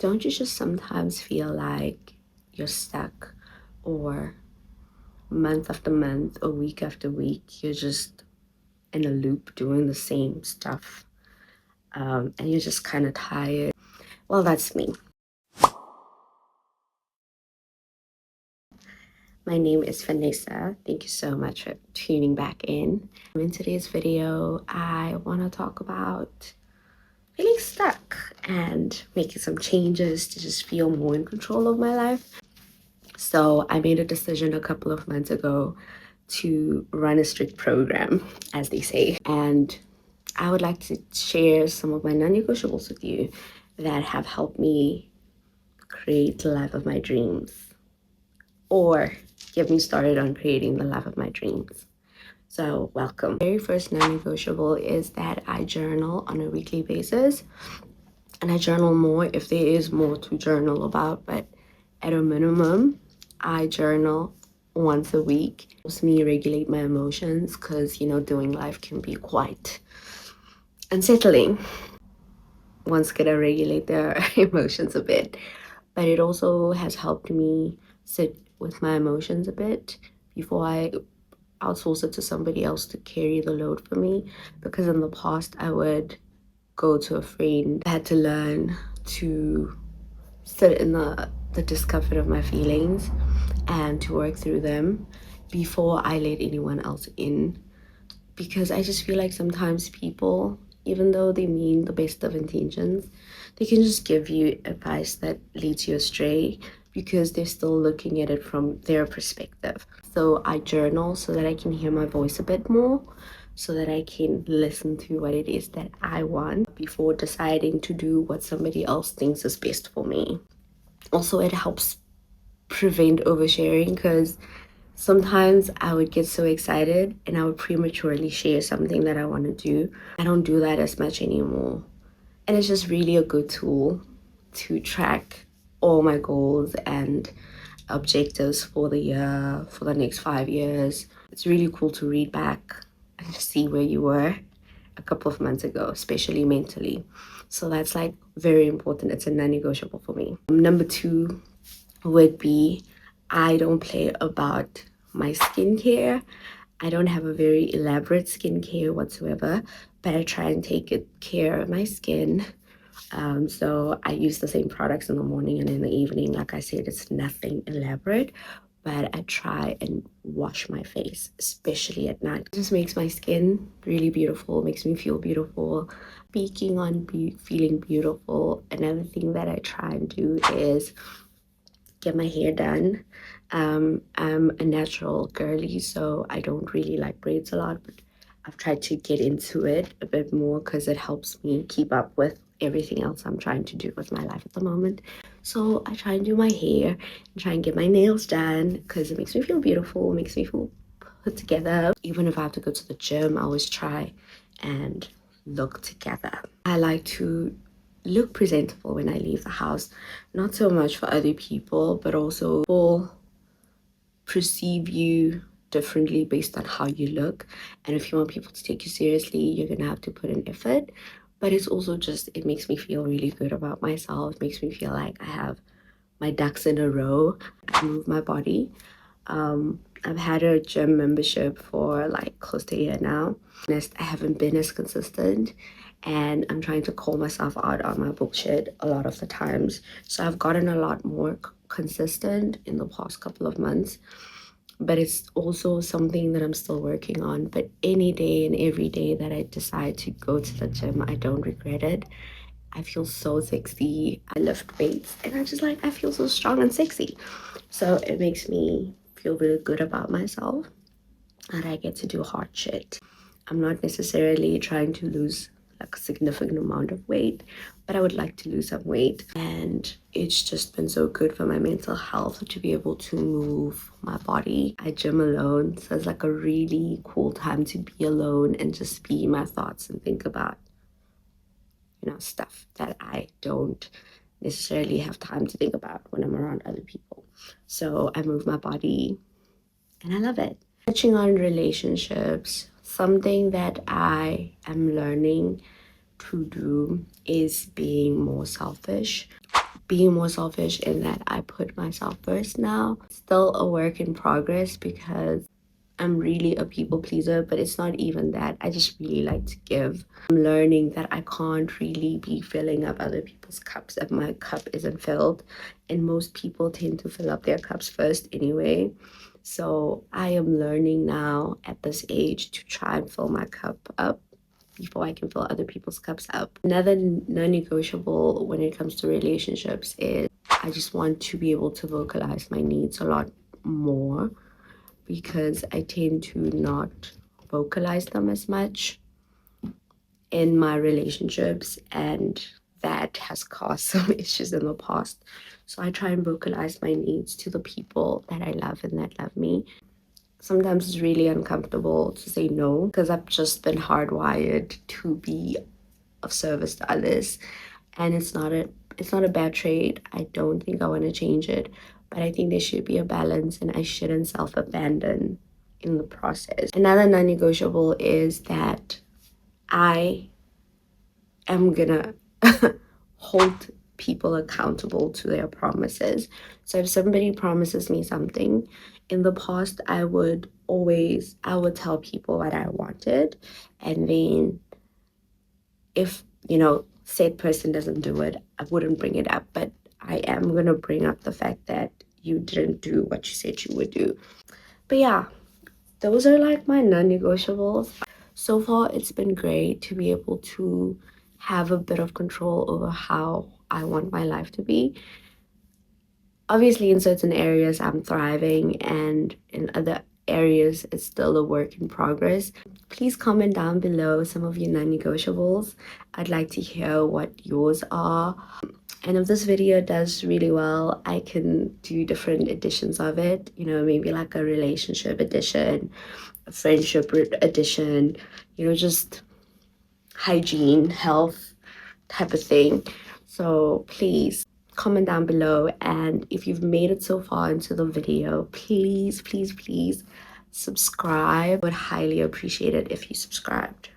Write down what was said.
Don't you just sometimes feel like you're stuck, or month after month or week after week, you're just in a loop doing the same stuff, and you're just kind of tired? Well, that's me. My name is Vanessa. Thank you so much for tuning back in. In today's video, I want to talk about feeling stuck and making some changes to just feel more in control of my life. So I made a decision a couple of months ago to run a strict program, as they say. And I would like to share some of my non-negotiables with you that have helped me create the life of my dreams, or get me started on creating the life of my dreams. So welcome. Very first non-negotiable is that I journal on a weekly basis. And I journal more if there is more to journal about, but at a minimum, I journal once a week. It helps me regulate my emotions because, doing life can be quite unsettling. One's gonna regulate their emotions a bit. But it also has helped me sit with my emotions a bit before I outsource it to somebody else to carry the load for me. Because in the past, I would go to a friend. I had to learn to sit in the discomfort of my feelings and to work through them before I let anyone else in. Because I just feel like sometimes people, even though they mean the best of intentions, they can just give you advice that leads you astray because they're still looking at it from their perspective. So I journal so that I can hear my voice a bit more, so that I can listen to what it is that I want before deciding to do what somebody else thinks is best for me. Also, it helps prevent oversharing, because sometimes I would get so excited and I would prematurely share something that I want to do. I don't do that as much anymore. And it's just really a good tool to track all my goals and objectives for the year, for the next 5 years. It's really cool to read back and see where you were a couple of months ago, especially mentally. So that's like very important. It's a non-negotiable for me. Number 2 would be, I don't play about my skincare. I don't have a very elaborate skincare whatsoever, but I try and take good care of my skin. So I use the same products in the morning and in the evening. Like I said, it's nothing elaborate, but I try and wash my face, especially at night. It just makes my skin really beautiful, makes me feel beautiful. Speaking on feeling beautiful, another thing that I try and do is get my hair done. I'm a natural girly, so I don't really like braids a lot, but I've tried to get into it a bit more because it helps me keep up with everything else I'm trying to do with my life at the moment. So I try and do my hair and try and get my nails done because it makes me feel beautiful, makes me feel put together. Even if I have to go to the gym, I always try and look together. I like to look presentable when I leave the house, not so much for other people, but also people perceive you differently based on how you look. And if you want people to take you seriously, you're gonna have to put in effort. But it's also just, it makes me feel really good about myself. It makes me feel like I have my ducks in a row. I move my body. I've had a gym membership for like close to a year now. I haven't been as consistent, and I'm trying to call myself out on my bullshit a lot of the times. So I've gotten a lot more consistent in the past couple of months, but it's also something that I'm still working on. But any day and every day that I decide to go to the gym, I don't regret it. I feel so sexy. I lift weights and I feel so strong and sexy. So it makes me feel really good about myself, and I get to do hard shit. I'm not necessarily trying to lose like a significant amount of weight, but I would like to lose some weight. And it's just been so good for my mental health to be able to move my body. I gym alone, so it's like a really cool time to be alone and just be my thoughts and think about stuff that I don't necessarily have time to think about when I'm around other people. So I move my body and I love it. Touching on relationships, something that I am learning to do is being more selfish. being more selfish in that I put myself first now. Still a work in progress because I'm really a people pleaser, but it's not even that. I just really like to give. I'm learning that I can't really be filling up other people's cups if my cup isn't filled. And most people tend to fill up their cups first anyway. So I am learning now at this age to try and fill my cup up before I can fill other people's cups up. Another non-negotiable when it comes to relationships is I just want to be able to vocalize my needs a lot more, because I tend to not vocalize them as much in my relationships, and that has caused some issues in the past. So I try and vocalize my needs to the people that I love and that love me. Sometimes it's really uncomfortable to say no because I've just been hardwired to be of service to others, and it's not a bad trait. I don't think I want to change it, but I think there should be a balance and I shouldn't self-abandon in the process. Another non-negotiable is that I am gonna hold people accountable to their promises. So if somebody promises me something, in the past I would tell people what I wanted, and then if said person doesn't do it, I wouldn't bring it up. But I am gonna bring up the fact that you didn't do what you said you would do. But yeah, those are like my non-negotiables. So far it's been great to be able to have a bit of control over how I want my life to be. Obviously in certain areas I'm thriving, and in other areas it's still a work in progress. Please comment down below some of your non-negotiables. I'd like to hear what yours are. And if this video does really well, I can do different editions of it, maybe like a relationship edition, a friendship edition, just hygiene, health type of thing. So please comment down below, and if you've made it so far into the video, please subscribe. I would highly appreciate it if you subscribed.